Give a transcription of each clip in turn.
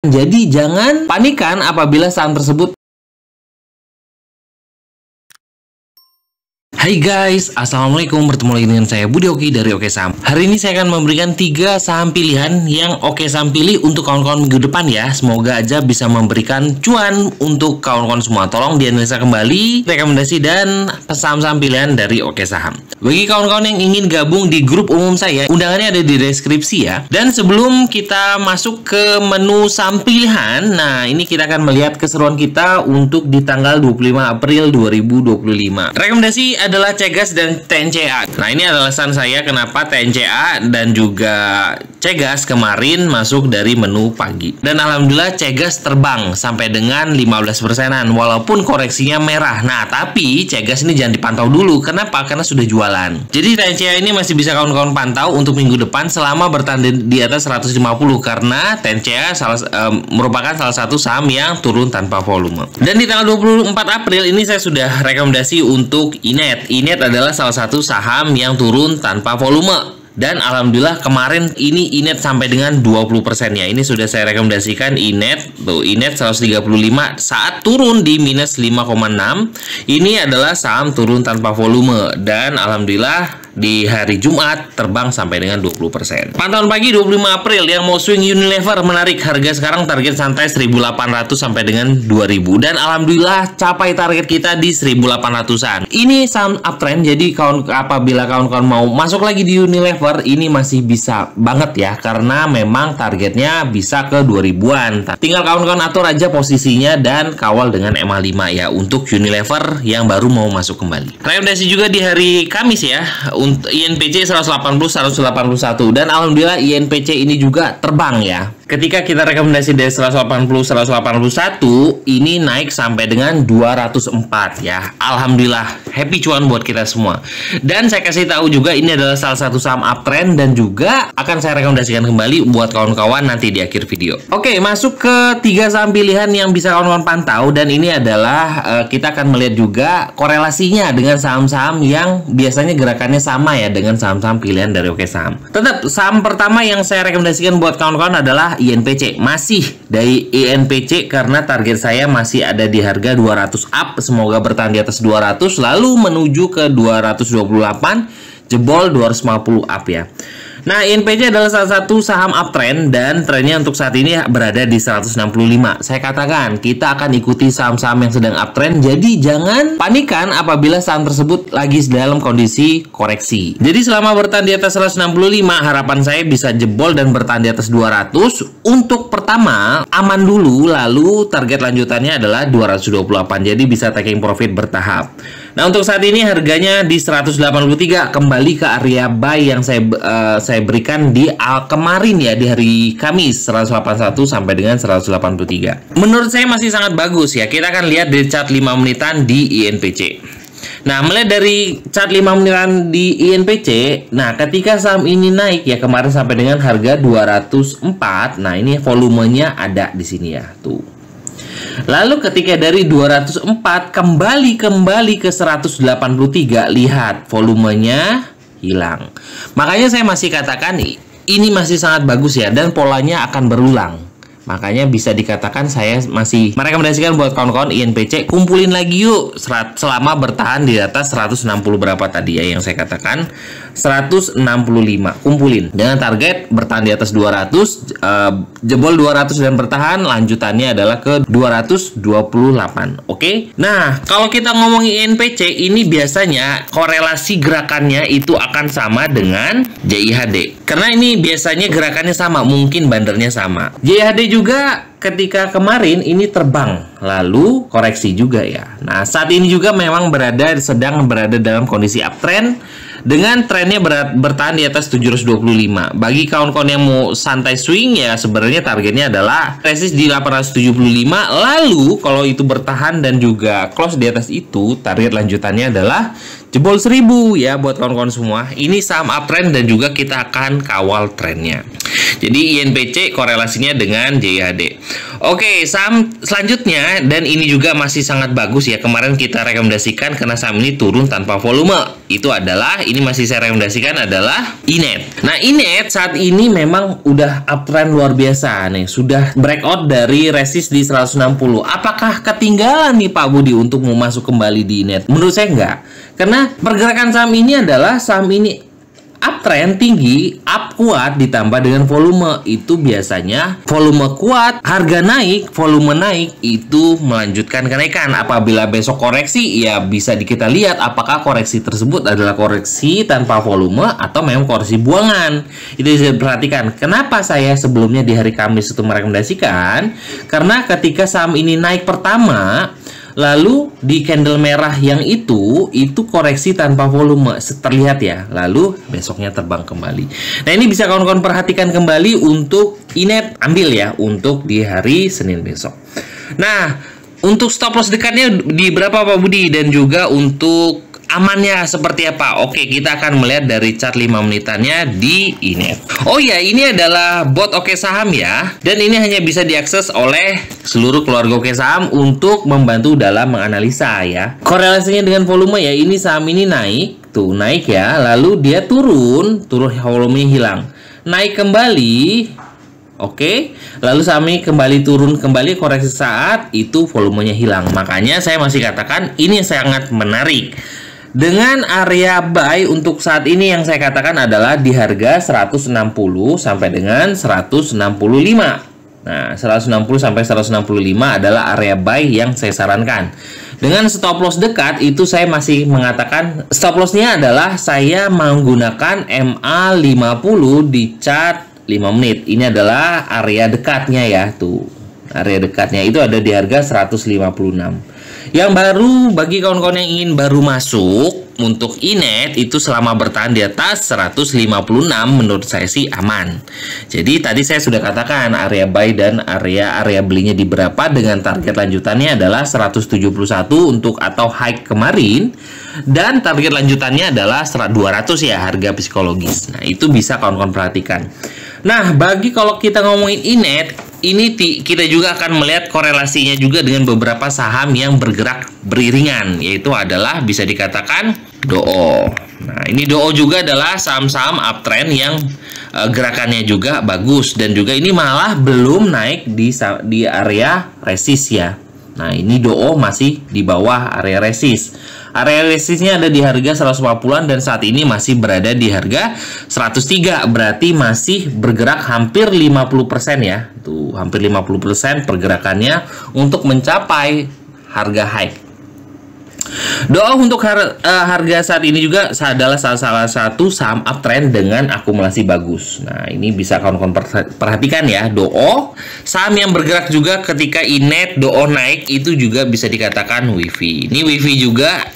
Jadi jangan panikan apabila saham tersebut. Hai guys, assalamualaikum, bertemu lagi dengan saya Budi Oki dari Oke Saham. Hari ini saya akan memberikan 3 saham pilihan yang Oke Saham pilih untuk kawan-kawan minggu depan ya. Semoga aja bisa memberikan cuan untuk kawan-kawan semua. Tolong dianalisa kembali rekomendasi dan saham-saham pilihan dari Oke Saham. Bagi kawan-kawan yang ingin gabung di grup umum saya, undangannya ada di deskripsi ya. Dan sebelum kita masuk ke menu saham pilihan, nah ini kita akan melihat keseruan kita untuk di tanggal 25 April 2025. Rekomendasi adalah Cegas dan TNCA. Nah, ini adalah alasan saya kenapa TNCA dan juga Cegas kemarin masuk dari menu pagi. Dan alhamdulillah Cegas terbang sampai dengan 15%-an walaupun koreksinya merah. Nah, tapi Cegas ini jangan dipantau dulu. Kenapa? Karena sudah jualan. Jadi TNCA ini masih bisa kawan-kawan pantau untuk minggu depan selama bertahan di atas 150 karena TNCA merupakan salah satu saham yang turun tanpa volume. Dan di tanggal 24 April ini saya sudah rekomendasi untuk Inet. Inet adalah salah satu saham yang turun tanpa volume. Dan alhamdulillah kemarin ini Inet sampai dengan 20% ya. Ini sudah saya rekomendasikan Inet. Tuh, Inet 135 saat turun di minus 5,6. Ini adalah saham turun tanpa volume. Dan alhamdulillah di hari Jumat terbang sampai dengan 20%. Pantauan pagi 25 April yang mau swing Unilever menarik. Harga sekarang target santai 1.800 sampai dengan 2.000. Dan alhamdulillah capai target kita di 1.800-an. Ini saham uptrend. Jadi apabila kawan-kawan mau masuk lagi di Unilever, ini masih bisa banget ya. Karena memang targetnya bisa ke 2000-an. Tinggal kawan-kawan atur aja posisinya dan kawal dengan MA5 ya. Untuk Unilever yang baru mau masuk kembali. Rekomendasi juga di hari Kamis ya. Untuk INPC 180-181 dan alhamdulillah INPC ini juga terbang ya. Ketika kita rekomendasi dari 180-181 ini naik sampai dengan 204 ya. Alhamdulillah happy cuan buat kita semua. Dan saya kasih tahu juga ini adalah salah satu saham uptrend dan juga akan saya rekomendasikan kembali buat kawan-kawan nanti di akhir video. Oke, masuk ke 3 saham pilihan yang bisa kawan-kawan pantau dan ini adalah kita akan melihat juga korelasinya dengan saham-saham yang biasanya gerakannya sama ya dengan saham-saham pilihan dari Oke Saham. Tetap saham pertama yang saya rekomendasikan buat kawan-kawan adalah INPC. Masih dari INPC karena target saya masih ada di harga 200 up. Semoga bertahan di atas 200 lalu menuju ke 228 jebol 250 up ya. Nah, INPC adalah salah satu saham uptrend dan trennya untuk saat ini berada di 165. Saya katakan, kita akan ikuti saham-saham yang sedang uptrend, jadi jangan panikan apabila saham tersebut lagi dalam kondisi koreksi. Jadi selama bertahan di atas 165, harapan saya bisa jebol dan bertahan di atas 200. Untuk pertama, aman dulu, lalu target lanjutannya adalah 228. Jadi bisa taking profit bertahap. Nah, untuk saat ini harganya di 183, kembali ke area buy yang saya berikan di kemarin ya, di hari Kamis 181 sampai dengan 183. Menurut saya masih sangat bagus ya. Kita akan lihat dari chart 5 menitan di INPC. Nah, melihat dari chart 5 menitan di INPC, nah ketika saham ini naik ya kemarin sampai dengan harga 204. Nah, ini volumenya ada di sini ya, tuh. Lalu ketika dari 204 kembali ke 183, lihat volumenya hilang. Makanya saya masih katakan ini masih sangat bagus ya dan polanya akan berulang. Makanya bisa dikatakan saya masih merekomendasikan buat kawan-kawan INPC kumpulin lagi yuk selama bertahan di atas 160 berapa tadi ya yang saya katakan 165 kumpulin dengan target bertahan di atas 200 jebol 200 dan bertahan lanjutannya adalah ke 228. Oke? Nah, kalau kita ngomongin INPC ini biasanya korelasi gerakannya itu akan sama dengan JIHD. Karena ini biasanya gerakannya sama, mungkin bandernya sama. JIHD juga ketika kemarin ini terbang lalu koreksi juga ya. Nah, saat ini juga memang sedang berada dalam kondisi uptrend dengan trennya bertahan di atas 725. Bagi kawan-kawan yang mau santai swing ya sebenarnya targetnya adalah resist di 875. Lalu kalau itu bertahan dan juga close di atas itu, target lanjutannya adalah jebol 1000 ya buat kawan-kawan semua. Ini saham uptrend dan juga kita akan kawal trennya. Jadi INPC korelasinya dengan JHD. Oke, saham selanjutnya, dan ini juga masih sangat bagus ya. Kemarin kita rekomendasikan karena saham ini turun tanpa volume. Itu adalah, ini masih saya rekomendasikan adalah Inet. Nah, Inet saat ini memang udah uptrend luar biasa nih. Sudah breakout dari resist di 160. Apakah ketinggalan nih Pak Budi untuk mau masuk kembali di Inet? Menurut saya enggak. Karena pergerakan saham ini adalah saham ini uptrend tinggi, up kuat ditambah dengan volume. Itu biasanya volume kuat, harga naik, volume naik, itu melanjutkan kenaikan. Apabila besok koreksi, ya bisa kita lihat apakah koreksi tersebut adalah koreksi tanpa volume atau memang koreksi buangan. Itu bisa diperhatikan. Kenapa saya sebelumnya di hari Kamis itu merekomendasikan? Karena ketika saham ini naik pertama, lalu di candle merah yang itu koreksi tanpa volume, terlihat ya. Lalu besoknya terbang kembali. Nah, ini bisa kawan-kawan perhatikan kembali untuk Inet, ambil ya untuk di hari Senin besok. Nah, untuk stop loss dekatnya di berapa Pak Budi, dan juga untuk amannya seperti apa? Oke, kita akan melihat dari chart 5 menitannya di Inet. Oh ya, ini adalah bot Oke Saham ya. Dan ini hanya bisa diakses oleh seluruh keluarga Oke Saham untuk membantu dalam menganalisa ya. Korelasinya dengan volume ya, ini saham ini naik, tuh naik ya. Lalu dia turun volumenya hilang. Naik kembali. Oke, lalu saham ini kembali turun kembali, koreksi saat itu volumenya hilang. Makanya saya masih katakan ini sangat menarik. Dengan area buy untuk saat ini yang saya katakan adalah di harga 160 sampai dengan 165. Nah, 160 sampai 165 adalah area buy yang saya sarankan. Dengan stop loss dekat itu saya masih mengatakan stop lossnya adalah saya menggunakan MA50 di chart 5 menit. Ini adalah area dekatnya ya, tuh. Area dekatnya itu ada di harga 156. Yang baru, bagi kawan-kawan yang ingin baru masuk untuk Inet itu selama bertahan di atas 156 menurut saya sih aman. Jadi tadi saya sudah katakan area buy dan area belinya di berapa, dengan target lanjutannya adalah 171 untuk atau high kemarin, dan target lanjutannya adalah 200 ya, harga psikologis. Nah, itu bisa kawan-kawan perhatikan. Nah, bagi kalau kita ngomongin Inet, ini kita juga akan melihat korelasinya juga dengan beberapa saham yang bergerak beriringan, yaitu adalah bisa dikatakan DOO. Nah, ini DOO juga adalah saham-saham uptrend yang gerakannya juga bagus, dan juga ini malah belum naik di area resist ya. Nah, ini DOO masih di bawah area resist. Area resistnya ada di harga 150-an dan saat ini masih berada di harga 103. Berarti masih bergerak hampir 50% ya. Tuh, hampir 50% pergerakannya untuk mencapai harga high. Doa untuk harga saat ini juga adalah salah satu saham uptrend dengan akumulasi bagus. Nah, ini bisa kawan-kawan perhatikan ya. DOO, saham yang bergerak juga ketika Inet DOO naik itu juga bisa dikatakan WiFi. Ini WiFi juga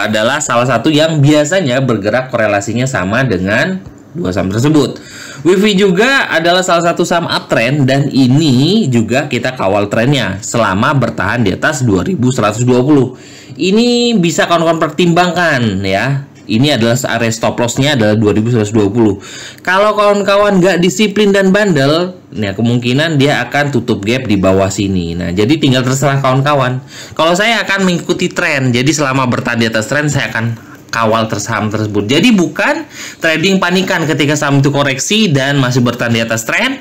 adalah salah satu yang biasanya bergerak korelasinya sama dengan dua saham tersebut. WiFi juga adalah salah satu saham uptrend dan ini juga kita kawal trennya selama bertahan di atas 2120. Ini bisa kawan-kawan pertimbangkan ya. Ini adalah area stop loss-nya adalah 2120. Kalau kawan-kawan nggak disiplin dan bandel, nah kemungkinan dia akan tutup gap di bawah sini. Nah, jadi tinggal terserah kawan-kawan. Kalau saya akan mengikuti tren, jadi selama bertahan di atas tren saya akan kawal saham tersebut. Jadi bukan trading panikan ketika saham itu koreksi dan masih bertahan di atas tren,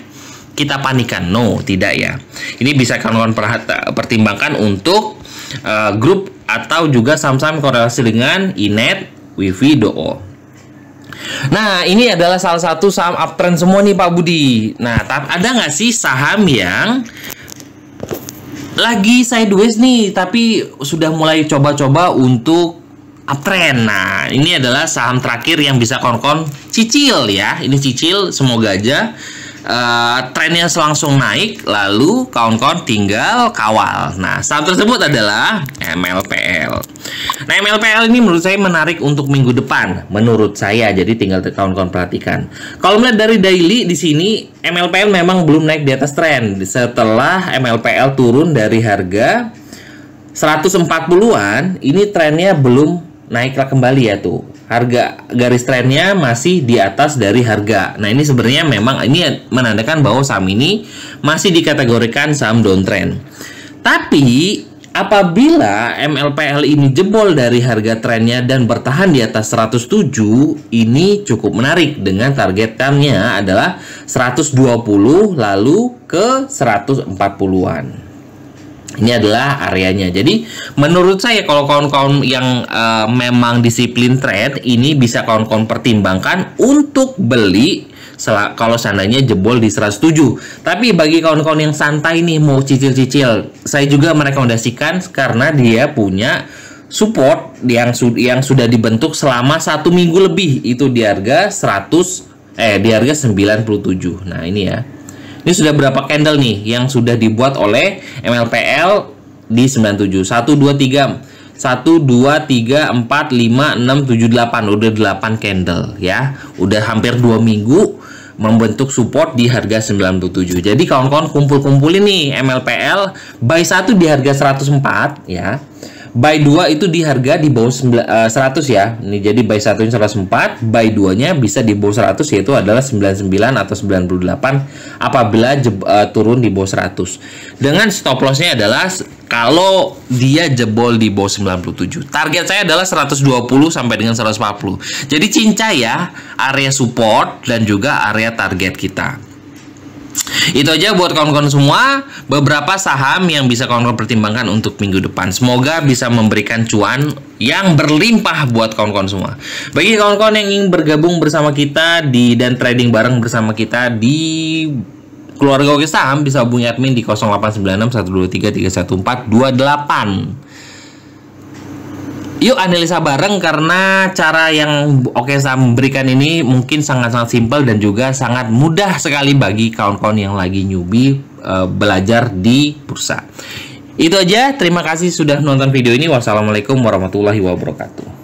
kita panikan. No, tidak ya. Ini bisa kawan-kawan pertimbangkan untuk grup atau juga saham-saham korelasi dengan Inet, WiFi, DOO. Nah, ini adalah salah satu saham uptrend semua nih Pak Budi. Nah, ada nggak sih saham yang lagi sideways nih, tapi sudah mulai coba-coba untuk uptrend? Nah, ini adalah saham terakhir yang bisa kawan-kawan cicil ya. Ini cicil, semoga aja trennya langsung naik, lalu kawan-kawan tinggal kawal. Nah, saham tersebut adalah MLPL. Nah, MLPL ini menurut saya menarik untuk minggu depan, menurut saya. Jadi tinggal kawan-kawan perhatikan. Kalau melihat dari daily di sini, MLPL memang belum naik di atas tren. Setelah MLPL turun dari harga 140-an, ini trennya belum naiklah kembali ya tuh. Harga garis trennya masih di atas dari harga. Nah, ini sebenarnya memang ini menandakan bahwa saham ini masih dikategorikan saham downtrend. Tapi apabila MLPL ini jebol dari harga trennya dan bertahan di atas 107, ini cukup menarik dengan targetannya adalah 120 lalu ke 140-an. Ini adalah areanya. Jadi menurut saya kalau kawan-kawan yang memang disiplin trade, ini bisa kawan-kawan pertimbangkan untuk beli kalau seandainya jebol di 107. Tapi bagi kawan-kawan yang santai nih mau cicil-cicil, saya juga merekomendasikan karena dia punya support yang sudah dibentuk selama 1 minggu lebih, itu di harga 97. Nah, ini ya. Ini sudah berapa candle nih yang sudah dibuat oleh MLPL di 97. 1 2 3 1 2 3 4 5 6 7 8. Udah 8 candle ya. Udah hampir 2 minggu membentuk support di harga 97. Jadi kawan-kawan kumpul-kumpulin nih MLPL, buy 1 di harga 104 ya. Buy 2 itu di harga di bawah 100 ya. Ini jadi buy 1-nya 104, buy 2-nya bisa di bawah 100, yaitu adalah 99 atau 98 apabila turun di bawah 100. Dengan stop loss-nya adalah kalau dia jebol di bawah 97. Target saya adalah 120 sampai dengan 140. Jadi cincai ya area support dan juga area target kita. Itu aja buat kawan-kawan semua, beberapa saham yang bisa kawan-kawan pertimbangkan untuk minggu depan. Semoga bisa memberikan cuan yang berlimpah buat kawan-kawan semua. Bagi kawan-kawan yang ingin bergabung bersama kita dan trading bareng bersama kita di Keluarga Oke Saham, bisa hubungi admin di 0896 123 314 28. Yuk analisa bareng, karena cara yang Oke Saham berikan ini mungkin sangat-sangat simpel dan juga sangat mudah sekali bagi kawan-kawan yang lagi newbie belajar di bursa. Itu aja, terima kasih sudah nonton video ini. Wassalamualaikum warahmatullahi wabarakatuh.